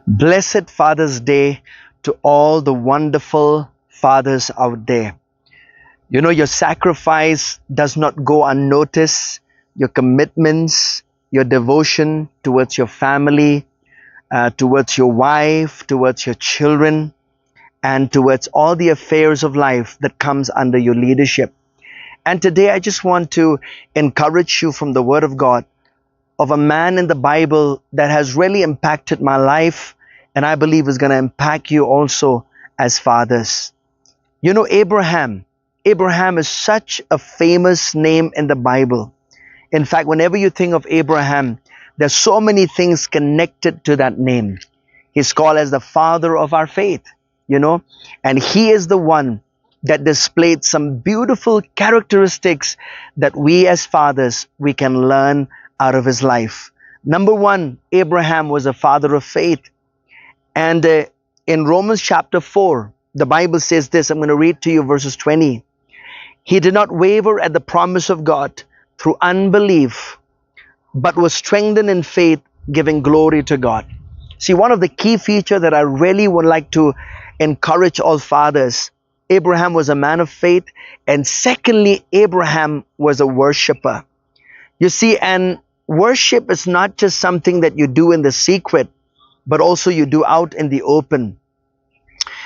Blessed Father's Day to all the wonderful fathers out there. You know, your sacrifice does not go unnoticed. Your commitments, your devotion towards your family, towards your wife, towards your children, and towards all the affairs of life that comes under your leadership. And today I just want to encourage you from the Word of God of a man in the Bible that has really impacted my life, and I believe is going to impact you also as fathers. You know, Abraham. Abraham is such a famous name in the Bible. In fact, whenever you think of Abraham, there's so many things connected to that name. He's called as the father of our faith, you know, and he is the one that displayed some beautiful characteristics that we as fathers, we can learn out of his life. Number one, Abraham was a father of faith. And in Romans chapter 4, the Bible says this. I'm going to read to you verses 20. He did not waver at the promise of God through unbelief, but was strengthened in faith, giving glory to God. See, one of the key features that I really would like to encourage all fathers, Abraham was a man of faith, and secondly, Abraham was a worshiper. You see, and worship is not just something that you do in the secret, but also you do out in the open.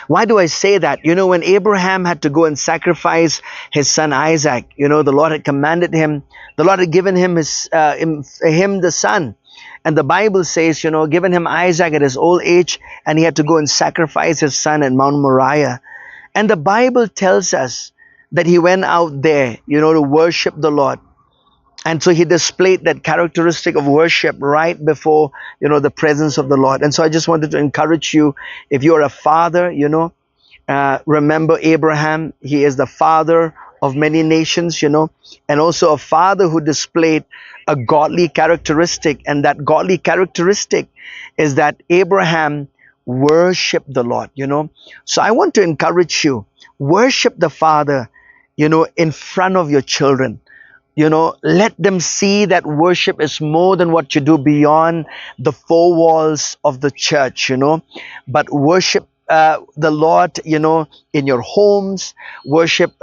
Why do I say that? You know, when Abraham had to go and sacrifice his son Isaac, you know, the Lord had commanded him, the Lord had given him the son. And the Bible says, you know, given him Isaac at his old age, and he had to go and sacrifice his son at Mount Moriah. And the Bible tells us that he went out there, you know, to worship the Lord. And so he displayed that characteristic of worship right before, you know, the presence of the Lord. And so I just wanted to encourage you, if you're a father, you know, remember Abraham. He is the father of many nations, you know, and also a father who displayed a godly characteristic. And that godly characteristic is that Abraham worshiped the Lord, you know. So I want to encourage you, worship the Father, you know, in front of your children. You know, let them see that worship is more than what you do beyond the four walls of the church, you know, but worship the Lord, you know, in your homes, worship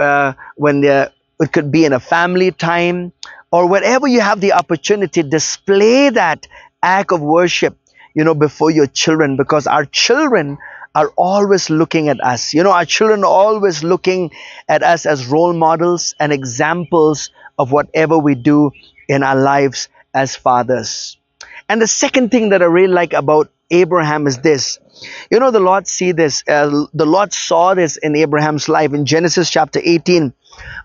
when it could be in a family time, or wherever you have the opportunity, display that act of worship, you know, before your children, because our children are always looking at us. You know, our children are always looking at us as role models and examples of whatever we do in our lives as fathers. And the second thing that I really like about Abraham is this. You know, the Lord saw this in Abraham's life in Genesis chapter 18,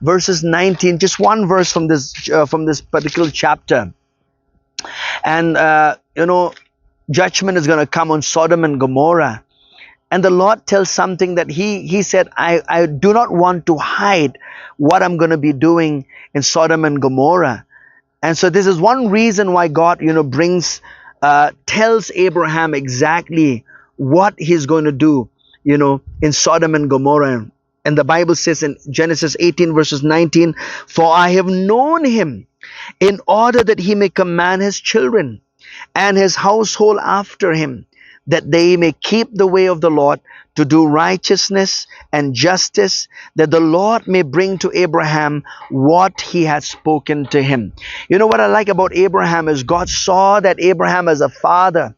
verses 19. Just one verse from this particular chapter. And you know, judgment is going to come on Sodom and Gomorrah. And the Lord tells something that he said, I do not want to hide what I'm going to be doing in Sodom and Gomorrah. And so this is one reason why God, you know, tells Abraham exactly what he's going to do, you know, in Sodom and Gomorrah. And the Bible says in Genesis 18 verses 19, for I have known him in order that he may command his children and his household after him, that they may keep the way of the Lord to do righteousness and justice, that the Lord may bring to Abraham what he has spoken to him. You know what I like about Abraham is God saw that Abraham as a father,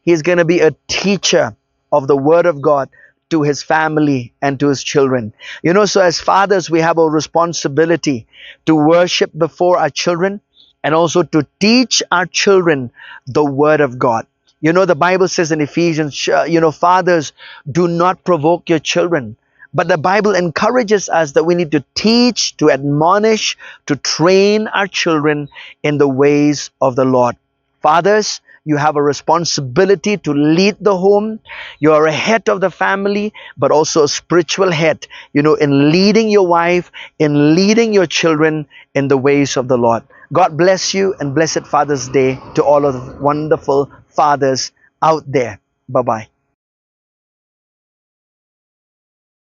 he's going to be a teacher of the word of God to his family and to his children. You know, so as fathers, we have a responsibility to worship before our children and also to teach our children the word of God. You know, the Bible says in Ephesians, you know, fathers, do not provoke your children. But the Bible encourages us that we need to teach, to admonish, to train our children in the ways of the Lord. Fathers, you have a responsibility to lead the home. You are a head of the family, but also a spiritual head, you know, in leading your wife, in leading your children in the ways of the Lord. God bless you, and blessed Father's Day to all of the wonderful fathers out there. Bye-bye.